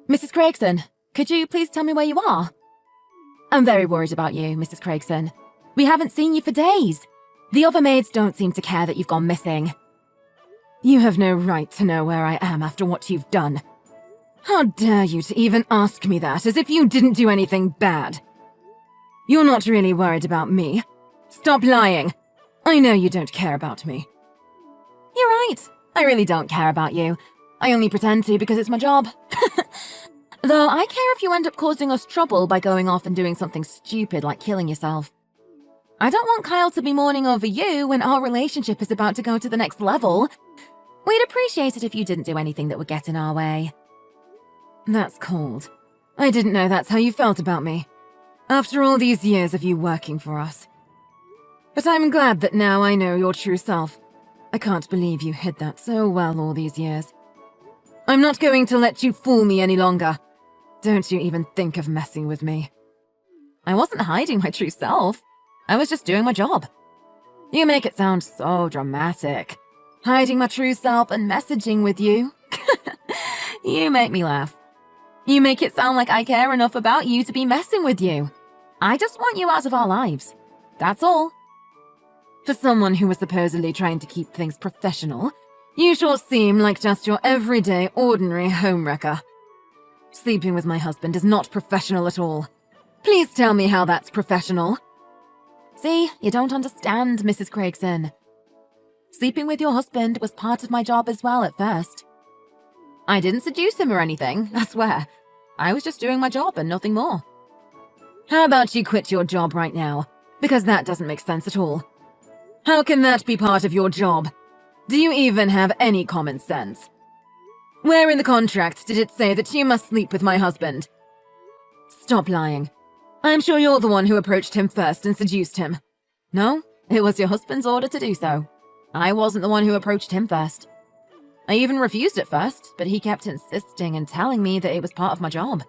Mrs. Craigson, could you please tell me where you are? I'm very worried about you, Mrs. Craigson. We haven't seen you for days. The other maids don't seem to care that you've gone missing. You have no right to know where I am after what you've done. How dare you to even ask me that, as if you didn't do anything bad? You're not really worried about me. Stop lying. I know you don't care about me. You're right. I really don't care about you. I only pretend to because it's my job. Though I care if you end up causing us trouble by going off and doing something stupid like killing yourself. I don't want Kyle to be mourning over you when our relationship is about to go to the next level. We'd appreciate it if you didn't do anything that would get in our way. That's cold. I didn't know that's how you felt about me. After all these years of you working for us. But I'm glad that now I know your true self. I can't believe you hid that so well all these years. I'm not going to let you fool me any longer. Don't you even think of messing with me. I wasn't hiding my true self. I was just doing my job. You make it sound so dramatic. Hiding my true self and messaging with you. You make me laugh. You make it sound like I care enough about you to be messing with you. I just want you out of our lives. That's all. For someone who was supposedly trying to keep things professional, you sure seem like just your everyday, ordinary homewrecker. Sleeping with my husband is not professional at all. Please tell me how that's professional. See, you don't understand, Mrs. Craigson. Sleeping with your husband was part of my job as well at first. I didn't seduce him or anything, I swear. I was just doing my job and nothing more. How about you quit your job right now? Because that doesn't make sense at all. How can that be part of your job? Do you even have any common sense? Where in the contract did it say that you must sleep with my husband? Stop lying. I'm sure you're the one who approached him first and seduced him. No, it was your husband's order to do so. I wasn't the one who approached him first. I even refused at first, but he kept insisting and telling me that it was part of my job.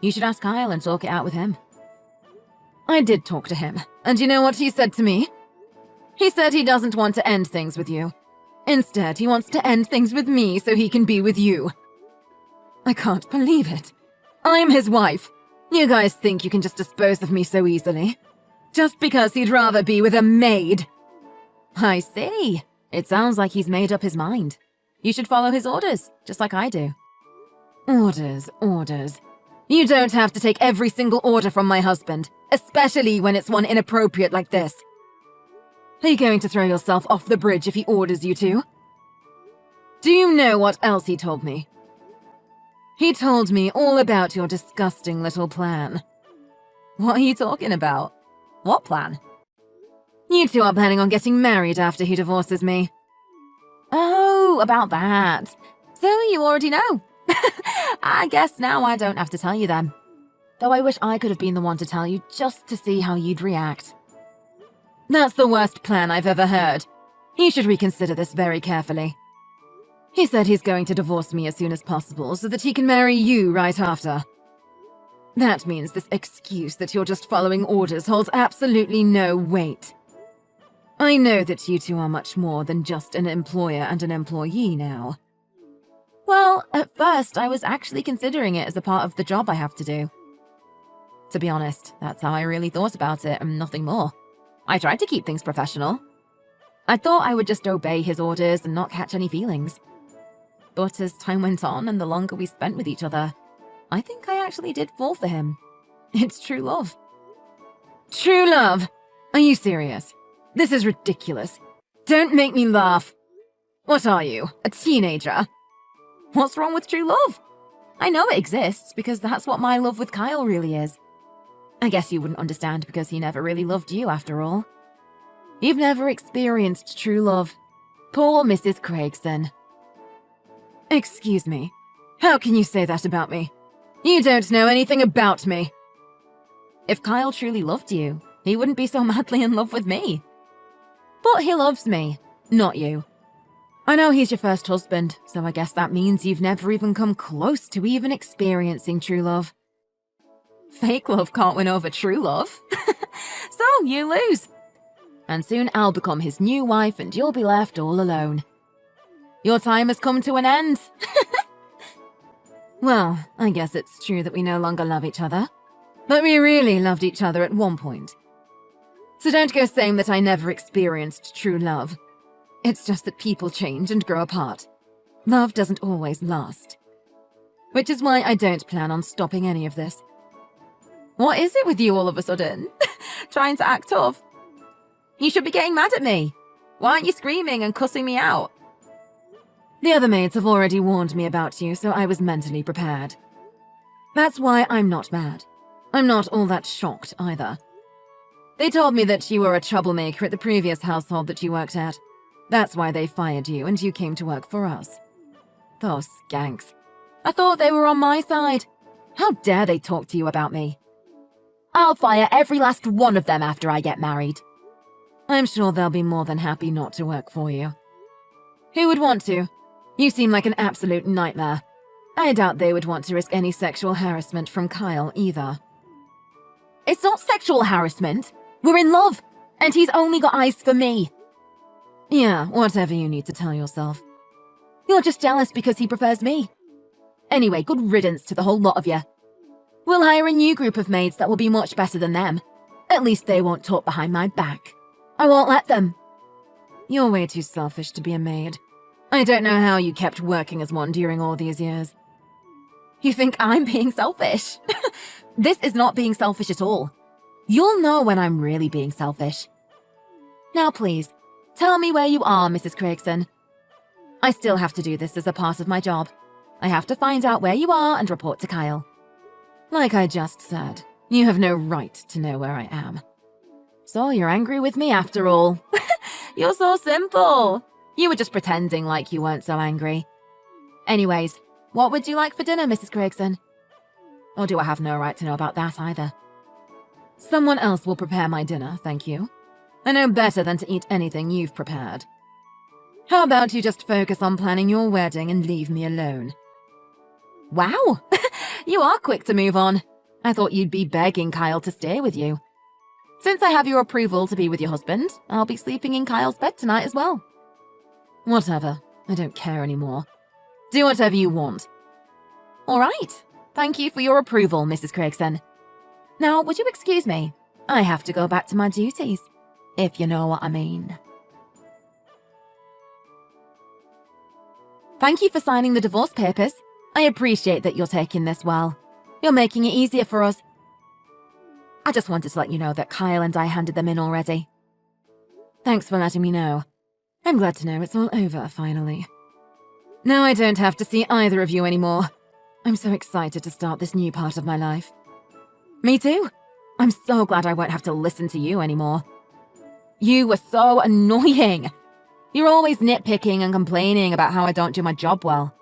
You should ask Kyle and talk it out with him. I did talk to him, and you know what he said to me? He said he doesn't want to end things with you. Instead, he wants to end things with me so he can be with you. I can't believe it. I'm his wife. You guys think you can just dispose of me so easily? Just because he'd rather be with a maid. I see. It sounds like he's made up his mind. You should follow his orders, just like I do. Orders, orders. You don't have to take every single order from my husband, especially when it's one inappropriate like this. Are you going to throw yourself off the bridge if he orders you to? Do you know what else he told me? He told me all about your disgusting little plan. What are you talking about? What plan? You two are planning on getting married after he divorces me. Oh, about that. So you already know. I guess now I don't have to tell you then. Though I wish I could have been the one to tell you just to see how you'd react. That's the worst plan I've ever heard. You should reconsider this very carefully. He said he's going to divorce me as soon as possible so that he can marry you right after. That means this excuse that you're just following orders holds absolutely no weight. I know that you two are much more than just an employer and an employee now. Well, at first I was actually considering it as a part of the job I have to do. To be honest, that's how I really thought about it and nothing more. I tried to keep things professional. I thought I would just obey his orders and not catch any feelings. But as time went on and the longer we spent with each other, I think I actually did fall for him. It's true love. True love? Are you serious? This is ridiculous. Don't make me laugh. What are you, a teenager? What's wrong with true love? I know it exists because that's what my love with Kyle really is. I guess you wouldn't understand because he never really loved you after all. You've never experienced true love. Poor Mrs. Craigson. Excuse me. How can you say that about me? You don't know anything about me. If Kyle truly loved you, he wouldn't be so madly in love with me. But he loves me, not you. I know he's your first husband, so I guess that means you've never even come close to even experiencing true love. Fake love can't win over true love. So you lose. And soon I'll become his new wife and you'll be left all alone. Your time has come to an end. Well, I guess it's true that we no longer love each other. But we really loved each other at one point. So don't go saying that I never experienced true love. It's just that people change and grow apart. Love doesn't always last. Which is why I don't plan on stopping any of this. What is it with you all of a sudden? Trying to act tough? You should be getting mad at me. Why aren't you screaming and cussing me out? The other maids have already warned me about you, so I was mentally prepared. That's why I'm not mad. I'm not all that shocked either. They told me that you were a troublemaker at the previous household that you worked at. That's why they fired you and you came to work for us. Those skanks. I thought they were on my side. How dare they talk to you about me? I'll fire every last one of them after I get married. I'm sure they'll be more than happy not to work for you. Who would want to? You seem like an absolute nightmare. I doubt they would want to risk any sexual harassment from Kyle either. It's not sexual harassment. We're in love, and he's only got eyes for me. Yeah, whatever you need to tell yourself. You're just jealous because he prefers me. Anyway, good riddance to the whole lot of you. We'll hire a new group of maids that will be much better than them. At least they won't talk behind my back. I won't let them. You're way too selfish to be a maid. I don't know how you kept working as one during all these years. You think I'm being selfish? This is not being selfish at all. You'll know when I'm really being selfish. Now please, tell me where you are, Mrs. Craigson. I still have to do this as a part of my job. I have to find out where you are and report to Kyle. Like I just said, you have no right to know where I am. So you're angry with me after all. You're so simple. You were just pretending like you weren't so angry. Anyways, what would you like for dinner, Mrs. Craigson? Or do I have no right to know about that either? Someone else will prepare my dinner, thank you. I know better than to eat anything you've prepared. How about you just focus on planning your wedding and leave me alone? Wow, you are quick to move on. I thought you'd be begging Kyle to stay with you. Since I have your approval to be with your husband, I'll be sleeping in Kyle's bed tonight as well. Whatever, I don't care anymore. Do whatever you want. All right, thank you for your approval, Mrs. Craigson. Now, would you excuse me? I have to go back to my duties, if you know what I mean. Thank you for signing the divorce papers. I appreciate that you're taking this well. You're making it easier for us. I just wanted to let you know that Kyle and I handed them in already. Thanks for letting me know. I'm glad to know it's all over, finally. Now I don't have to see either of you anymore. I'm so excited to start this new part of my life. Me too. I'm so glad I won't have to listen to you anymore. You were so annoying. You're always nitpicking and complaining about how I don't do my job well.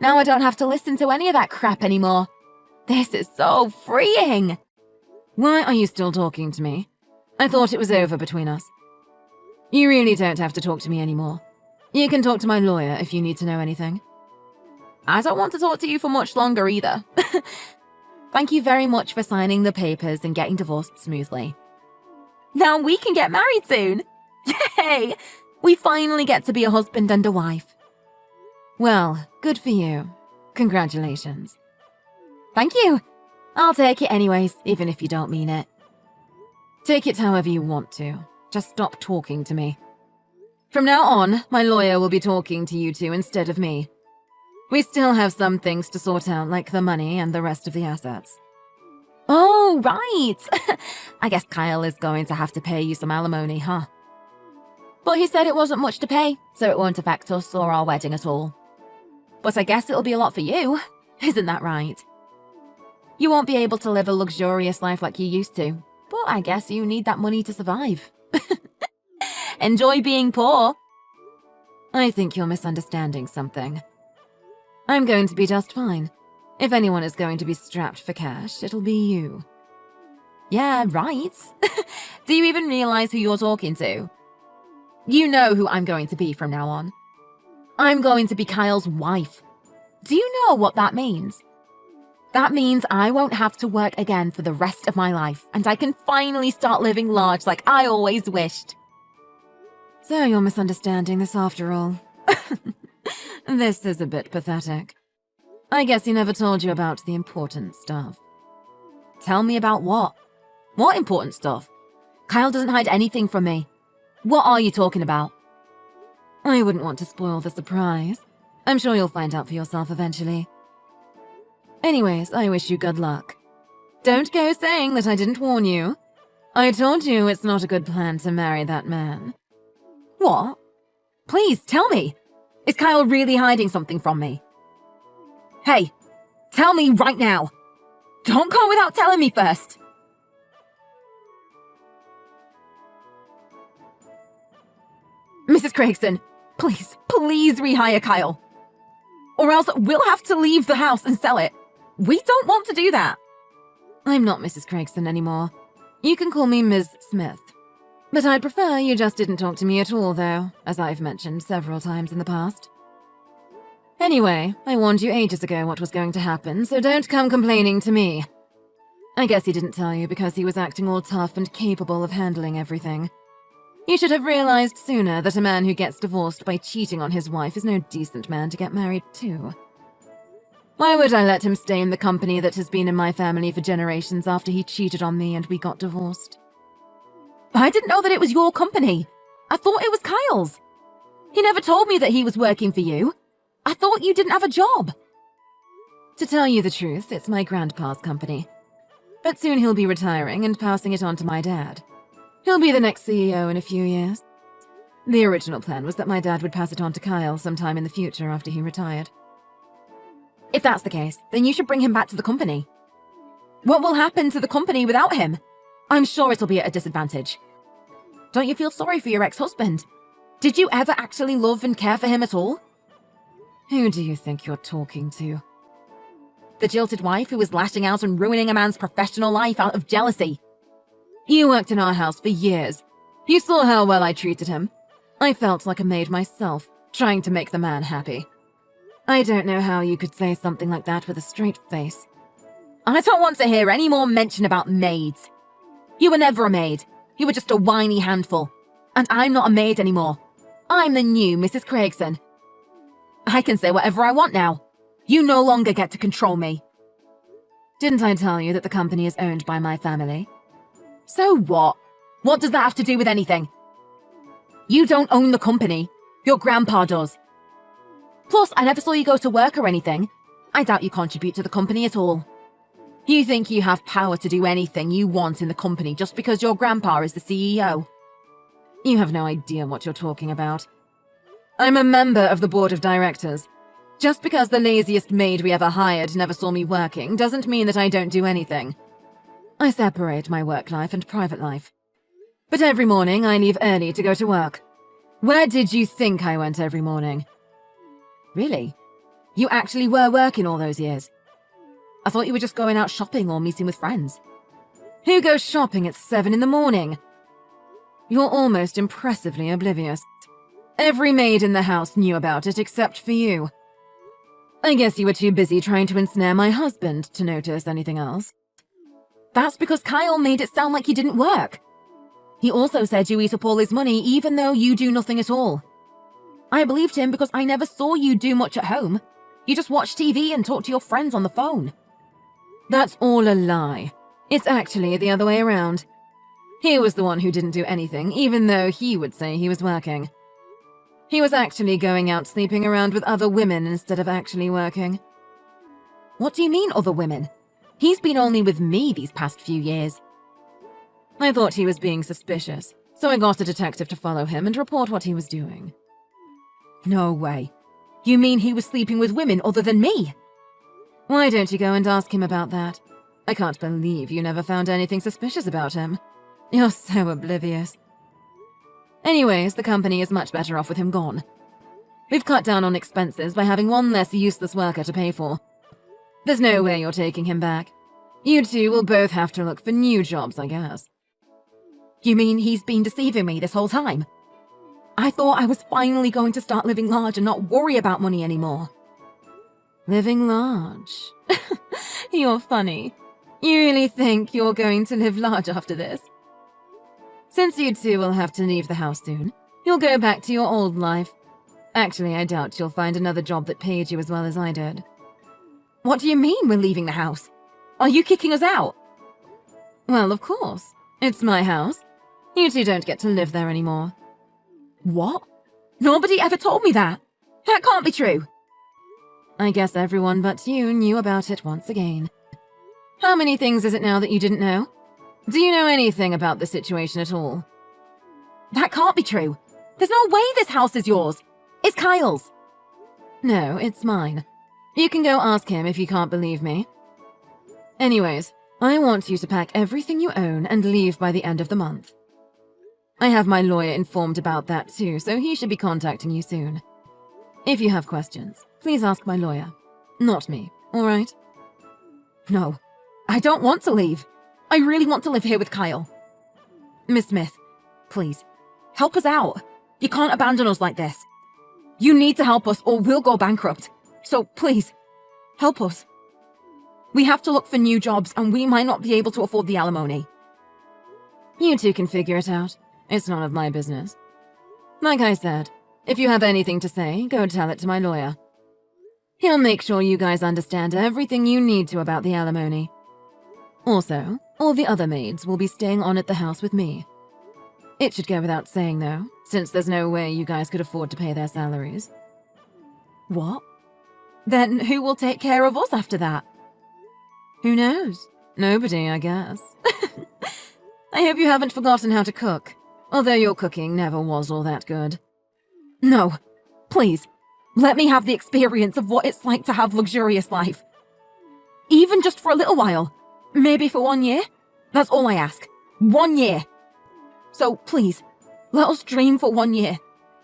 Now I don't have to listen to any of that crap anymore. This is so freeing. Why are you still talking to me? I thought it was over between us. You really don't have to talk to me anymore. You can talk to my lawyer if you need to know anything. I don't want to talk to you for much longer either. Thank you very much for signing the papers and getting divorced smoothly. Now we can get married soon. Yay! We finally get to be a husband and a wife. Well, good for you. Congratulations. Thank you. I'll take it anyways, even if you don't mean it. Take it however you want to. Just stop talking to me. From now on, my lawyer will be talking to you two instead of me. We still have some things to sort out, like the money and the rest of the assets. Oh, right! I guess Kyle is going to have to pay you some alimony, huh? But he said it wasn't much to pay, so it won't affect us or our wedding at all. But I guess it'll be a lot for you, isn't that right? You won't be able to live a luxurious life like you used to, but I guess you need that money to survive. Enjoy being poor. I think you're misunderstanding something. I'm going to be just fine. If anyone is going to be strapped for cash, it'll be you. Yeah, right. Do you even realize who you're talking to? You know who I'm going to be from now on. I'm going to be Kyle's wife. Do you know what that means? That means I won't have to work again for the rest of my life, and I can finally start living large like I always wished. So you're misunderstanding this after all. This is a bit pathetic. I guess he never told you about the important stuff. Tell me about what? What important stuff? Kyle doesn't hide anything from me. What are you talking about? I wouldn't want to spoil the surprise. I'm sure you'll find out for yourself eventually. Anyways, I wish you good luck. Don't go saying that I didn't warn you. I told you it's not a good plan to marry that man. What? Please, tell me. Is Kyle really hiding something from me? Hey, tell me right now. Don't go without telling me first. Mrs. Craigson, please rehire Kyle. Or else we'll have to leave the house and sell it. We don't want to do that. I'm not Mrs. Craigson anymore. You can call me Ms. Smith. But I'd prefer you just didn't talk to me at all, though, as I've mentioned several times in the past. Anyway, I warned you ages ago what was going to happen, so don't come complaining to me. I guess he didn't tell you because he was acting all tough and capable of handling everything. You should have realized sooner that a man who gets divorced by cheating on his wife is no decent man to get married to. Why would I let him stay in the company that has been in my family for generations after he cheated on me and we got divorced? I didn't know that it was your company. I thought it was Kyle's. He never told me that he was working for you. I thought you didn't have a job. To tell you the truth, it's my grandpa's company. But soon he'll be retiring and passing it on to my dad. He'll be the next CEO in a few years. The original plan was that my dad would pass it on to Kyle sometime in the future after he retired. If that's the case, then you should bring him back to the company. What will happen to the company without him? I'm sure it'll be at a disadvantage. Don't you feel sorry for your ex-husband? Did you ever actually love and care for him at all? Who do you think you're talking to? The jilted wife who was lashing out and ruining a man's professional life out of jealousy. You worked in our house for years. You saw how well I treated him. I felt like a maid myself, trying to make the man happy. I don't know how you could say something like that with a straight face. I don't want to hear any more mention about maids. You were never a maid. You were just a whiny handful. And I'm not a maid anymore. I'm the new Mrs. Craigson. I can say whatever I want now. You no longer get to control me. Didn't I tell you that the company is owned by my family? So what? What does that have to do with anything? You don't own the company. Your grandpa does. Plus, I never saw you go to work or anything. I doubt you contribute to the company at all. You think you have power to do anything you want in the company just because your grandpa is the CEO? You have no idea what you're talking about. I'm a member of the board of directors. Just because the laziest maid we ever hired never saw me working doesn't mean that I don't do anything. I separate my work life and private life. But every morning I leave early to go to work. Where did you think I went every morning? Really? You actually were working all those years? I thought you were just going out shopping or meeting with friends. Who goes shopping at 7 in the morning? You're almost impressively oblivious. Every maid in the house knew about it except for you. I guess you were too busy trying to ensnare my husband to notice anything else. That's because Kyle made it sound like you didn't work. He also said you eat up all his money even though you do nothing at all. I believed him because I never saw you do much at home. You just watch TV and talk to your friends on the phone. That's all a lie. It's actually the other way around. He was the one who didn't do anything, even though he would say he was working. He was actually going out sleeping around with other women instead of actually working. What do you mean, other women? He's been only with me these past few years. I thought he was being suspicious, so I got a detective to follow him and report what he was doing. No way. You mean he was sleeping with women other than me? Why don't you go and ask him about that? I can't believe you never found anything suspicious about him. You're so oblivious. Anyways, the company is much better off with him gone. We've cut down on expenses by having one less useless worker to pay for. There's no way you're taking him back. You two will both have to look for new jobs, I guess. You mean he's been deceiving me this whole time? I thought I was finally going to start living large and not worry about money anymore. Living large? You're funny. You really think you're going to live large after this? Since you two will have to leave the house soon, you'll go back to your old life. Actually, I doubt you'll find another job that paid you as well as I did. What do you mean we're leaving the house? Are you kicking us out? Well, of course. It's my house. You two don't get to live there anymore. What? Nobody ever told me that. That can't be true. I guess everyone but you knew about it once again. How many things is it now that you didn't know? Do you know anything about the situation at all? That can't be true. There's no way this house is yours. It's Kyle's. No, it's mine. You can go ask him if you can't believe me. Anyways, I want you to pack everything you own and leave by the end of the month. I have my lawyer informed about that too, so he should be contacting you soon. If you have questions, please ask my lawyer, not me, alright? No, I don't want to leave. I really want to live here with Kyle. Miss Smith, please, help us out. You can't abandon us like this. You need to help us or we'll go bankrupt. So please, help us. We have to look for new jobs and we might not be able to afford the alimony. You two can figure it out. It's none of my business. Like I said, if you have anything to say, go tell it to my lawyer. He'll make sure you guys understand everything you need to about the alimony. Also, all the other maids will be staying on at the house with me. It should go without saying, though, since there's no way you guys could afford to pay their salaries. What? Then who will take care of us after that? Who knows? Nobody, I guess. I hope you haven't forgotten how to cook, although your cooking never was all that good. No, please, let me have the experience of what it's like to have luxurious life. Even just for a little while. Maybe for 1 year? That's all I ask. 1 year. So please, let us dream for 1 year,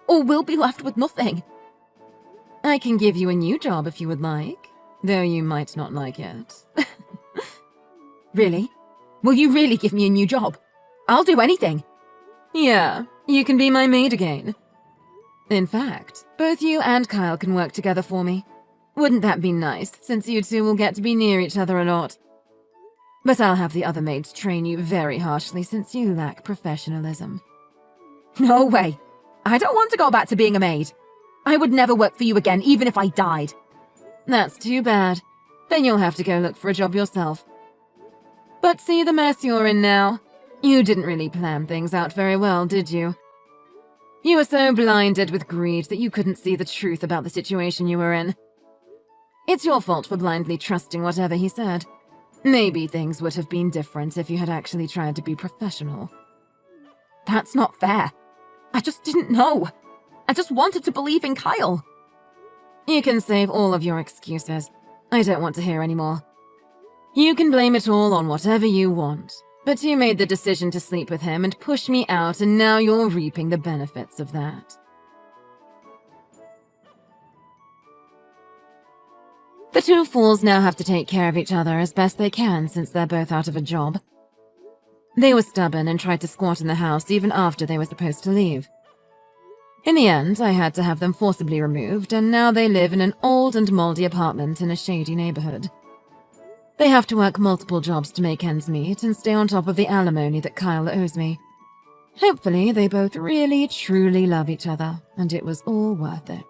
or we'll be left with nothing. I can give you a new job if you would like, though you might not like it. Really? Will you really give me a new job? I'll do anything. Yeah, you can be my maid again. In fact, both you and Kyle can work together for me. Wouldn't that be nice, since you two will get to be near each other a lot? But I'll have the other maids train you very harshly since you lack professionalism. No way. I don't want to go back to being a maid. I would never work for you again, even if I died. That's too bad. Then you'll have to go look for a job yourself. But see the mess you're in now. You didn't really plan things out very well, did you? You were so blinded with greed that you couldn't see the truth about the situation you were in. It's your fault for blindly trusting whatever he said. Maybe things would have been different if you had actually tried to be professional. That's not fair. I just didn't know. I just wanted to believe in Kyle. You can save all of your excuses. I don't want to hear any more. You can blame it all on whatever you want, but you made the decision to sleep with him and push me out, and now you're reaping the benefits of that. The two fools now have to take care of each other as best they can since they're both out of a job. They were stubborn and tried to squat in the house even after they were supposed to leave. In the end, I had to have them forcibly removed, and now they live in an old and moldy apartment in a shady neighborhood. They have to work multiple jobs to make ends meet and stay on top of the alimony that Kyle owes me. Hopefully, they both really, truly love each other, and it was all worth it.